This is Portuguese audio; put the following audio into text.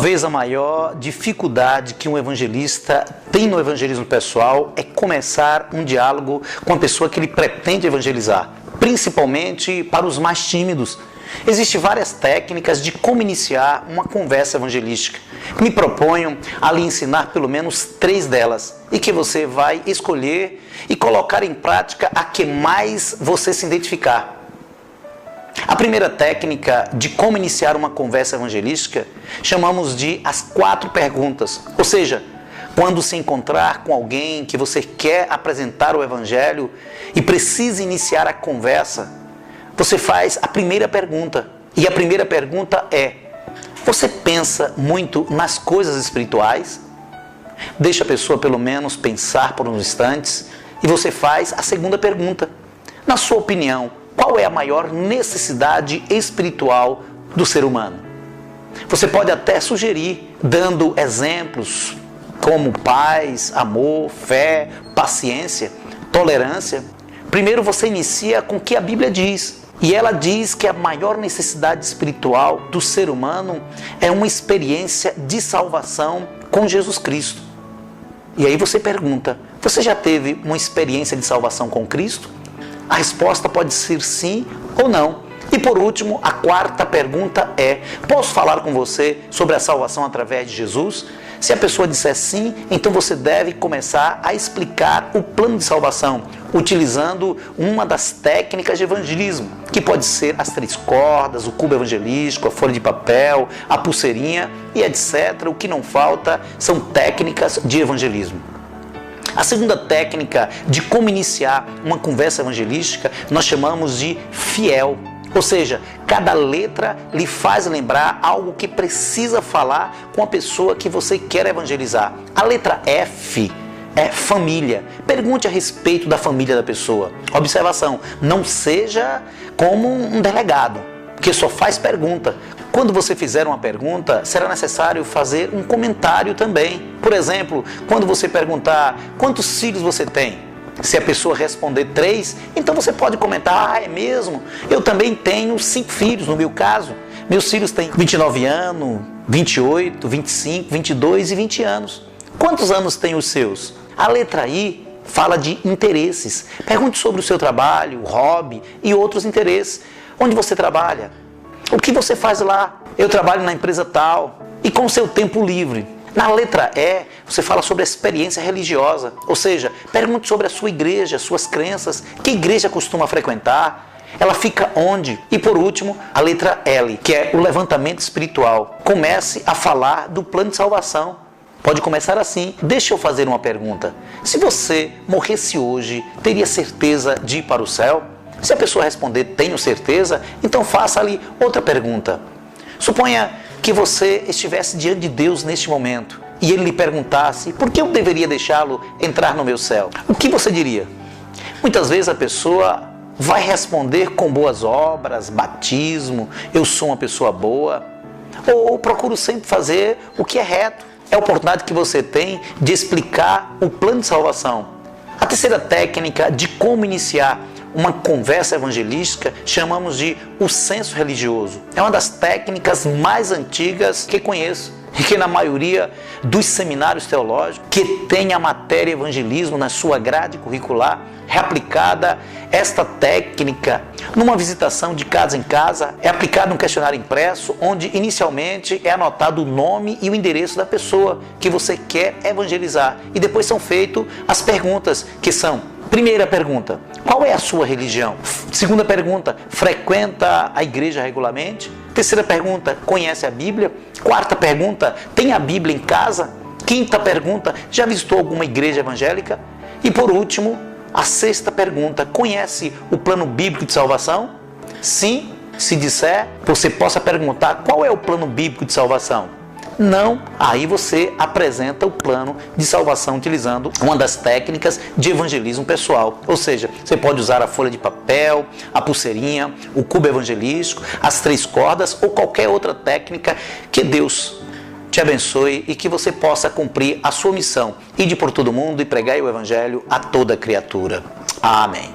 Talvez a maior dificuldade que um evangelista tem no evangelismo pessoal é começar um diálogo com a pessoa que ele pretende evangelizar, principalmente para os mais tímidos. Existem várias técnicas de como iniciar uma conversa evangelística. Me proponho a lhe ensinar pelo menos 3 delas e que você vai escolher e colocar em prática a que mais você se identificar. A primeira técnica de como iniciar uma conversa evangelística chamamos de as 4 perguntas. Ou seja, quando se encontrar com alguém que você quer apresentar o evangelho e precisa iniciar a conversa, você faz a primeira pergunta. E a primeira pergunta é: você pensa muito nas coisas espirituais? Deixa a pessoa pelo menos pensar por uns instantes e você faz a segunda pergunta. Na sua opinião, qual é a maior necessidade espiritual do ser humano? Você pode até sugerir, dando exemplos como paz, amor, fé, paciência, tolerância. Primeiro você inicia com o que a Bíblia diz. E ela diz que a maior necessidade espiritual do ser humano é uma experiência de salvação com Jesus Cristo. E aí você pergunta: você já teve uma experiência de salvação com Cristo? A resposta pode ser sim ou não. E por último, a 4ª pergunta é: posso falar com você sobre a salvação através de Jesus? Se a pessoa disser sim, então você deve começar a explicar o plano de salvação, utilizando uma das técnicas de evangelismo, que pode ser as 3 cordas, o cubo evangelístico, a folha de papel, a pulseirinha e etc. O que não falta são técnicas de evangelismo. A segunda técnica de como iniciar uma conversa evangelística nós chamamos de fiel. Ou seja, cada letra lhe faz lembrar algo que precisa falar com a pessoa que você quer evangelizar. A letra F é família. Pergunte a respeito da família da pessoa. Observação: não seja como um delegado, que só faz pergunta. Quando você fizer uma pergunta, será necessário fazer um comentário também. Por exemplo, quando você perguntar: quantos filhos você tem? Se a pessoa responder 3, então você pode comentar: é mesmo? Eu também tenho 5 filhos, no meu caso. Meus filhos têm 29 anos, 28, 25, 22 e 20 anos. Quantos anos têm os seus? A letra I fala de interesses. Pergunte sobre o seu trabalho, hobby e outros interesses. Onde você trabalha? O que você faz lá? Eu trabalho na empresa tal. E com o seu tempo livre? Na letra E, você fala sobre a experiência religiosa, ou seja, pergunte sobre a sua igreja, suas crenças, que igreja costuma frequentar, ela fica onde? E por último, a letra L, que é o levantamento espiritual. Comece a falar do plano de salvação. Pode começar assim: deixa eu fazer uma pergunta. Se você morresse hoje, teria certeza de ir para o céu? Se a pessoa responder tenho certeza, então faça ali outra pergunta. Suponha que você estivesse diante de Deus neste momento e Ele lhe perguntasse: por que eu deveria deixá-lo entrar no meu céu? O que você diria? Muitas vezes a pessoa vai responder com boas obras, batismo, eu sou uma pessoa boa, ou procuro sempre fazer o que é reto. É a oportunidade que você tem de explicar o plano de salvação. A terceira técnica de como iniciar uma conversa evangelística chamamos de o senso religioso. É uma das técnicas mais antigas que conheço e que na maioria dos seminários teológicos que tem a matéria evangelismo na sua grade curricular é aplicada esta técnica numa visitação de casa em casa. É aplicado um questionário impresso onde inicialmente é anotado o nome e o endereço da pessoa que você quer evangelizar e depois são feitas as perguntas que são: primeira pergunta, qual é a sua religião? Segunda pergunta, frequenta a igreja regularmente? Terceira pergunta, conhece a Bíblia? Quarta pergunta, tem a Bíblia em casa? Quinta pergunta, já visitou alguma igreja evangélica? E por último, a sexta pergunta, conhece o plano bíblico de salvação? Sim, se disser, você possa perguntar: qual é o plano bíblico de salvação? Não, aí você apresenta o plano de salvação utilizando uma das técnicas de evangelismo pessoal. Ou seja, você pode usar a folha de papel, a pulseirinha, o cubo evangelístico, as 3 cordas ou qualquer outra técnica. Que Deus te abençoe e que você possa cumprir a sua missão, ide por todo mundo e pregai o evangelho a toda criatura. Amém.